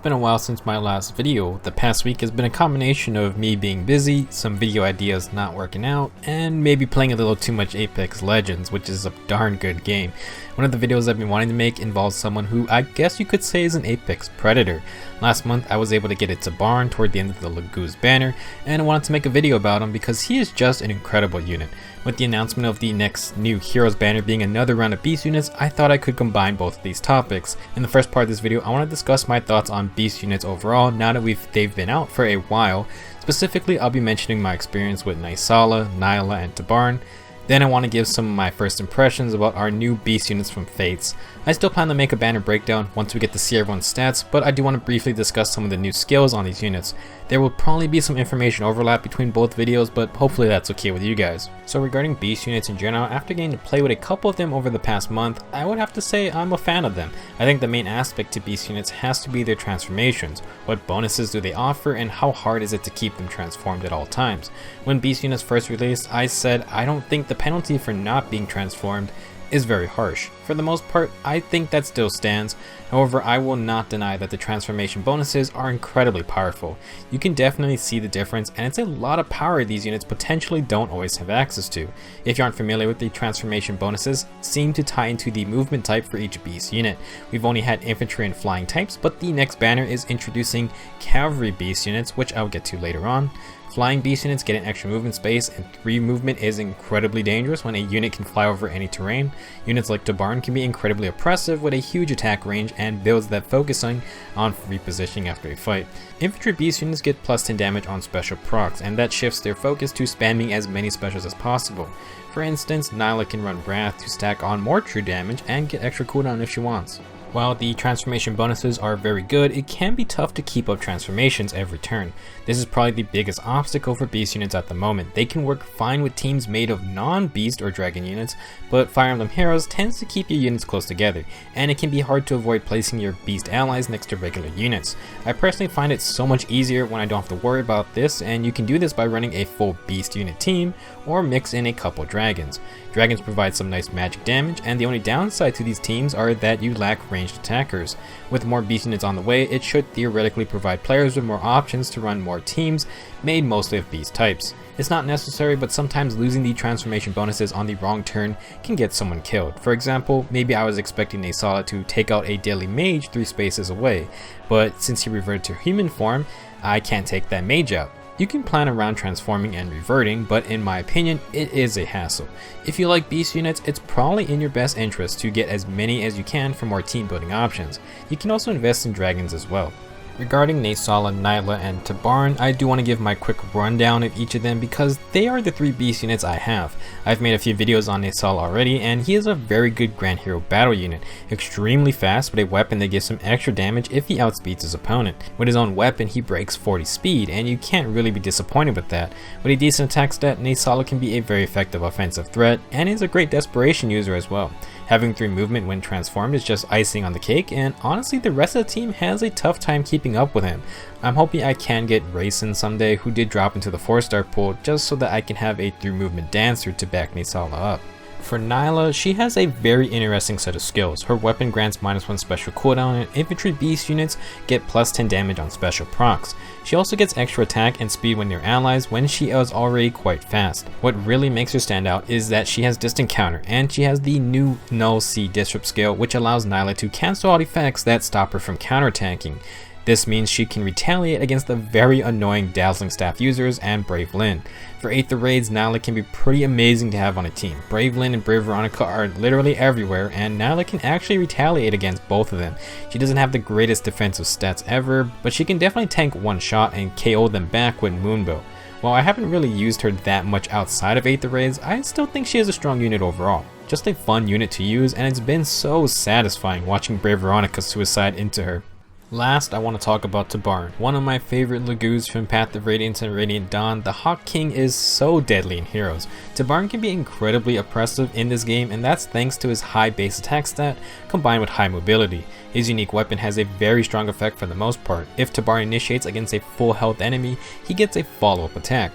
been a while since my last video. The past week has been a combination of me being busy, some video ideas not working out, and maybe playing a little too much Apex Legends, which is a darn good game. One of the videos I've been wanting to make involves someone who I guess you could say is an Apex predator. Last month I was able to get it to Tibarn toward the end of the Lagoose banner, and I wanted to make a video about him because he is just an incredible unit. With the announcement of the next new Heroes banner being another round of Beast units, I thought I could combine both of these topics. In the first part of this video, I want to discuss my thoughts on Beast units overall now that they've been out for a while. Specifically, I'll be mentioning my experience with Nysala, Nyla, and Tibarn. Then I want to give some of my first impressions about our new Beast units from Fates. I still plan to make a banner breakdown once we get to see everyone's stats, but I do want to briefly discuss some of the new skills on these units. There will probably be some information overlap between both videos, but hopefully that's okay with you guys. So regarding Beast units in general, after getting to play with a couple of them over the past month, I would have to say I'm a fan of them. I think the main aspect to Beast units has to be their transformations. What bonuses do they offer, and how hard is it to keep them transformed at all times? When Beast units first released, I said I don't think the penalty for not being transformed is very harsh. For the most part, I think that still stands. However, I will not deny that the transformation bonuses are incredibly powerful. You can definitely see the difference, and it's a lot of power these units potentially don't always have access to. If you aren't familiar with the transformation bonuses, seem to tie into the movement type for each beast unit. We've only had infantry and flying types, but the next banner is introducing cavalry beast units, which I'll get to later on. Flying beast units get an extra movement space, and 3 movement is incredibly dangerous when a unit can fly over any terrain. Units like Tibarn can be incredibly oppressive with a huge attack range and builds that focusing on repositioning after a fight. Infantry beast units get plus 10 damage on special procs, and that shifts their focus to spamming as many specials as possible. For instance, Nyla can run Wrath to stack on more true damage and get extra cooldown if she wants. While the transformation bonuses are very good, it can be tough to keep up transformations every turn. This is probably the biggest obstacle for beast units at the moment. They can work fine with teams made of non-beast or dragon units, but Fire Emblem Heroes tends to keep your units close together, and it can be hard to avoid placing your beast allies next to regular units. I personally find it so much easier when I don't have to worry about this, and you can do this by running a full beast unit team or mix in a couple dragons. Dragons provide some nice magic damage, and the only downside to these teams are that you lack ranged attackers. With more beast units on the way, it should theoretically provide players with more options to run more teams made mostly of beast types. It's not necessary, but sometimes losing the transformation bonuses on the wrong turn can get someone killed. For example, maybe I was expecting Nysala to take out a deadly mage 3 spaces away, but since he reverted to human form, I can't take that mage out. You can plan around transforming and reverting, but in my opinion, it is a hassle. If you like beast units, it's probably in your best interest to get as many as you can for more team building options. You can also invest in dragons as well. Regarding Nysala, Nyla, and Tibarn, I do want to give my quick rundown of each of them because they are the 3 beast units I have. I've made a few videos on Nysala already, and he is a very good Grand Hero battle unit. Extremely fast with a weapon that gives him extra damage if he outspeeds his opponent. With his own weapon, he breaks 40 speed, and you can't really be disappointed with that. With a decent attack stat, Nysala can be a very effective offensive threat, and is a great desperation user as well. Having 3 movement when transformed is just icing on the cake, and honestly the rest of the team has a tough time keeping up with him. I'm hoping I can get Rayson someday, who did drop into the 4-star pool, just so that I can have a 3 movement dancer to back Nysala up. For Nyla, she has a very interesting set of skills. Her weapon grants -1 special cooldown, and infantry beast units get plus 10 damage on special procs. She also gets extra attack and speed when near allies when she is already quite fast. What really makes her stand out is that she has distant counter, and she has the new Null C disrupt skill, which allows Nyla to cancel out effects that stop her from counterattacking. This means she can retaliate against the very annoying Dazzling Staff users and Brave Lyn. For Aether raids, Nyla can be pretty amazing to have on a team. Brave Lyn and Brave Veronica are literally everywhere, and Nyla can actually retaliate against both of them. She doesn't have the greatest defensive stats ever, but she can definitely tank one shot and KO them back with Moonbow. While I haven't really used her that much outside of Aether raids, I still think she is a strong unit overall. Just a fun unit to use, and it's been so satisfying watching Brave Veronica suicide into her. Last, I want to talk about Tibarn, one of my favorite Lagoos from Path of Radiance and Radiant Dawn. The Hawk King is so deadly in Heroes. Tibarn can be incredibly oppressive in this game, and that's thanks to his high base attack stat combined with high mobility. His unique weapon has a very strong effect for the most part. If Tibarn initiates against a full health enemy, he gets a follow-up attack.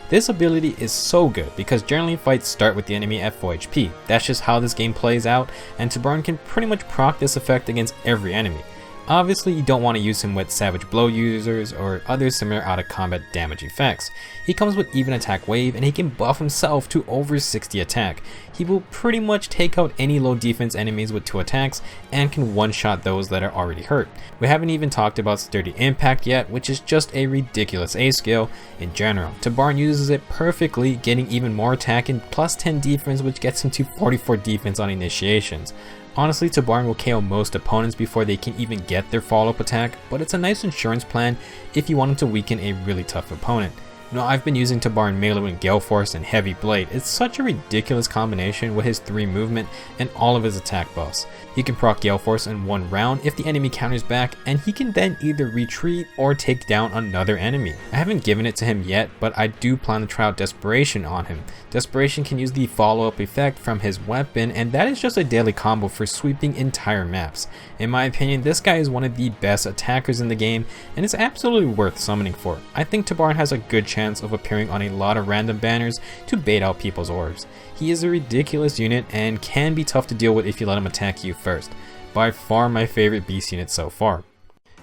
This ability is so good because generally fights start with the enemy at full HP. That's just how this game plays out, and Tibarn can pretty much proc this effect against every enemy. Obviously, you don't want to use him with Savage Blow users or other similar out of combat damage effects. He comes with even attack wave and he can buff himself to over 60 attack. He will pretty much take out any low defense enemies with 2 attacks and can one-shot those that are already hurt. We haven't even talked about Sturdy Impact yet, which is just a ridiculous A skill in general. Tibarn uses it perfectly, getting even more attack and plus 10 defense, which gets him to 44 defense on initiations. Honestly, Tibarn will KO most opponents before they can even get their follow-up attack, but it's a nice insurance plan if you want him to weaken a really tough opponent. You know, I've been using Tibarn melee with Gale Force and Heavy Blade. It's such a ridiculous combination with his 3 movement and all of his attack buffs. He can proc Gale Force in 1 round if the enemy counters back, and he can then either retreat or take down another enemy. I haven't given it to him yet, but I do plan to try out Desperation on him. Desperation can use the follow-up effect from his weapon, and that is just a daily combo for sweeping entire maps. In my opinion, this guy is one of the best attackers in the game, and is absolutely worth summoning for. I think Tibarn has a good chance of appearing on a lot of random banners to bait out people's orbs. He is a ridiculous unit and can be tough to deal with if you let him attack you first. By far my favorite beast unit so far.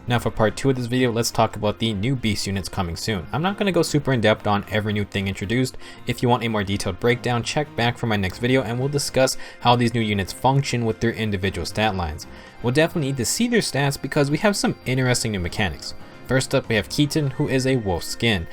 Now for part 2 of this video, let's talk about the new beast units coming soon. I'm not going to go super in depth on every new thing introduced. If you want a more detailed breakdown, check back for my next video and we'll discuss how these new units function with their individual stat lines. We'll definitely need to see their stats because we have some interesting new mechanics. First up, we have Keaton, who is a wolf skin.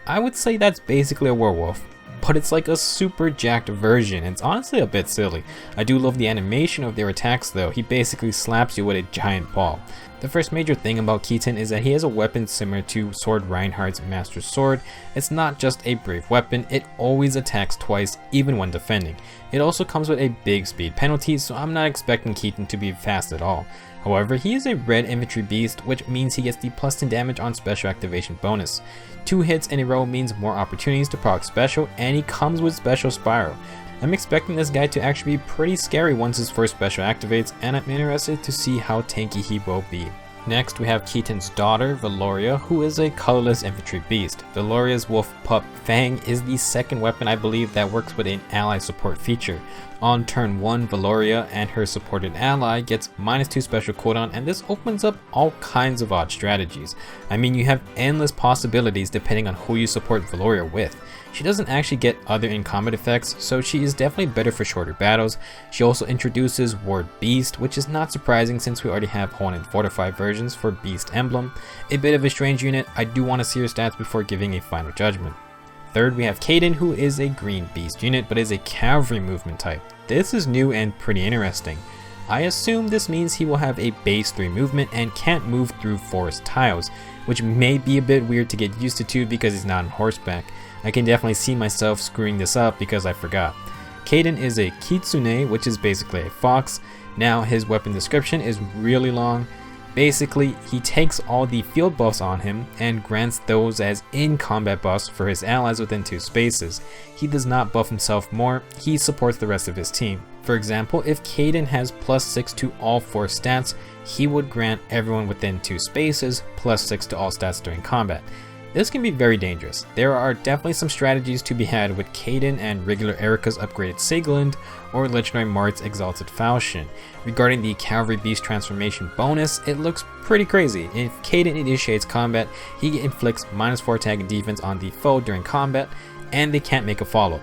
I would say that's basically a werewolf, but it's like a super jacked version. It's honestly a bit silly. I do love the animation of their attacks though. He basically slaps you with a giant ball. The first major thing about Keaton is that he has a weapon similar to Sword Reinhardt's Master Sword. It's not just a brave weapon, it always attacks twice even when defending. It also comes with a big speed penalty, so I'm not expecting Keaton to be fast at all. However, he is a red infantry beast, which means he gets the plus 10 damage on special activation bonus. 2 hits in a row means more opportunities to proc special, and he comes with special spiral. I'm expecting this guy to actually be pretty scary once his first special activates, and I'm interested to see how tanky he will be. Next, we have Keaton's daughter, Valoria, who is a colorless infantry beast. Laureus Wolf Pup Fang is the second weapon I believe that works with an ally support feature. On turn 1, Valoria and her supported ally gets -2 special cooldown, and this opens up all kinds of odd strategies. I mean, you have endless possibilities depending on who you support Valoria with. She doesn't actually get other in-combat effects, so she is definitely better for shorter battles. She also introduces Ward Beast, which is not surprising since we already have Horn and Fortified versions for Beast Emblem. A bit of a strange unit. I do want to see her stats before giving a final judgment. Third, we have Kaden, who is a green beast unit but is a cavalry movement type. This is new and pretty interesting. I assume this means he will have a base 3 movement and can't move through forest tiles, which may be a bit weird to get used to too because he's not on horseback. I can definitely see myself screwing this up because I forgot. Kaden is a kitsune, which is basically a fox. Now his weapon description is really long. Basically, he takes all the field buffs on him and grants those as in-combat buffs for his allies within 2 spaces. He does not buff himself more, he supports the rest of his team. For example, if Kaden has +6 to all 4 stats, he would grant everyone within 2 spaces +6 to all stats during combat. This can be very dangerous. There are definitely some strategies to be had with Kaden and regular Erica's upgraded Sigelind or Legendary Mart's Exalted Falchion. Regarding the Cavalry Beast transformation bonus, it looks pretty crazy. If Kaden initiates combat, he inflicts -4 attack and defense on the foe during combat, and they can't make a follow.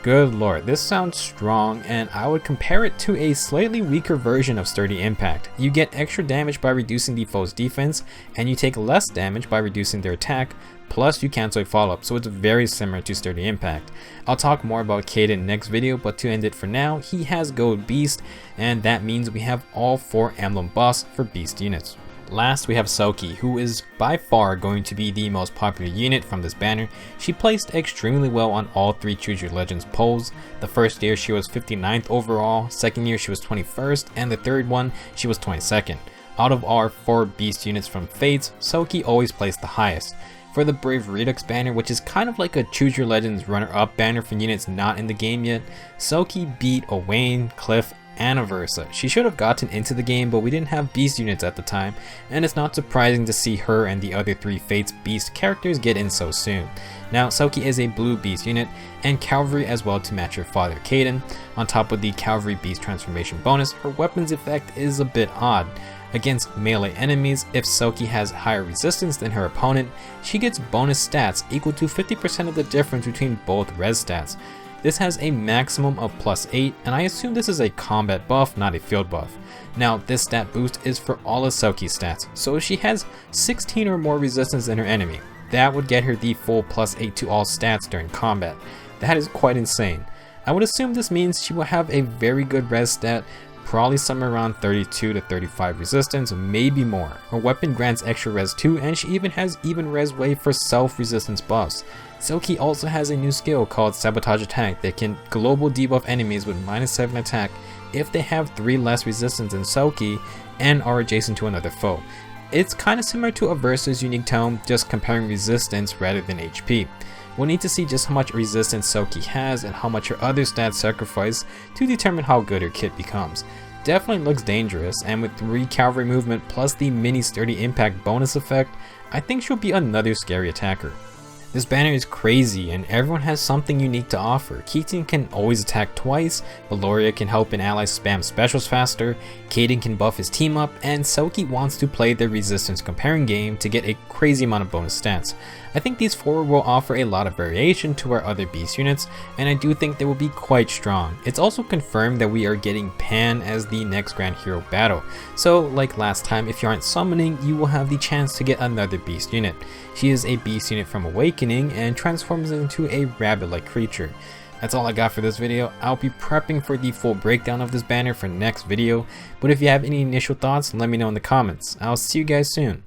Good lord, this sounds strong, and I would compare it to a slightly weaker version of Sturdy Impact. You get extra damage by reducing the foe's defense, and you take less damage by reducing their attack, plus you cancel a follow-up, so it's very similar to Sturdy Impact. I'll talk more about Kaden next video, but to end it for now, he has Gold Beast, and that means we have all 4 Emblem buffs for Beast units. Last, we have Sookie, who is by far going to be the most popular unit from this banner. She placed extremely well on all 3 Choose Your Legends polls. The first year she was 59th overall, second year she was 21st, and the third one she was 22nd. Out of our 4 beast units from Fates, Sookie always placed the highest. For the Brave Redux banner, which is kind of like a Choose Your Legends runner-up banner for units not in the game yet, Sookie beat Owain, Cliff, and Aversa. She should have gotten into the game, but we didn't have beast units at the time, and it's not surprising to see her and the other 3 Fates beast characters get in so soon. Now, Sookie is a blue beast unit and cavalry as well to match her father Kaden. On top of the cavalry beast transformation bonus, her weapons effect is a bit odd. Against melee enemies, if Sookie has higher resistance than her opponent, she gets bonus stats equal to 50% of the difference between both res stats. This has a maximum of +8, and I assume this is a combat buff, not a field buff. Now, this stat boost is for all of Sookie's stats, so if she has 16 or more resistance than her enemy, that would get her the full +8 to all stats during combat. That is quite insane. I would assume this means she will have a very good res stat, probably somewhere around 32 to 35 resistance, maybe more. Her weapon grants extra res too, and she even has even res wave for self resistance buffs. Sookie also has a new skill called Sabotage Attack that can global debuff enemies with -7 attack if they have 3 less resistance than Sookie and are adjacent to another foe. It's kinda similar to a versus unique tome, just comparing resistance rather than HP. We'll need to see just how much resistance Sookie has and how much her other stats sacrifice to determine how good her kit becomes. Definitely looks dangerous, and with 3 cavalry movement plus the mini sturdy impact bonus effect, I think she'll be another scary attacker. This banner is crazy and everyone has something unique to offer. Keaton can always attack twice, Laureus can help an ally spam specials faster, Kaden can buff his team up, and Sookie wants to play the resistance comparing game to get a crazy amount of bonus stats. I think these 4 will offer a lot of variation to our other beast units, and I do think they will be quite strong. It's also confirmed that we are getting Pan as the next Grand Hero battle, so like last time, if you aren't summoning, you will have the chance to get another beast unit. She is a beast unit from Awakening and transforms into a rabbit-like creature. That's all I got for this video. I'll be prepping for the full breakdown of this banner for next video, but if you have any initial thoughts, let me know in the comments. I'll see you guys soon.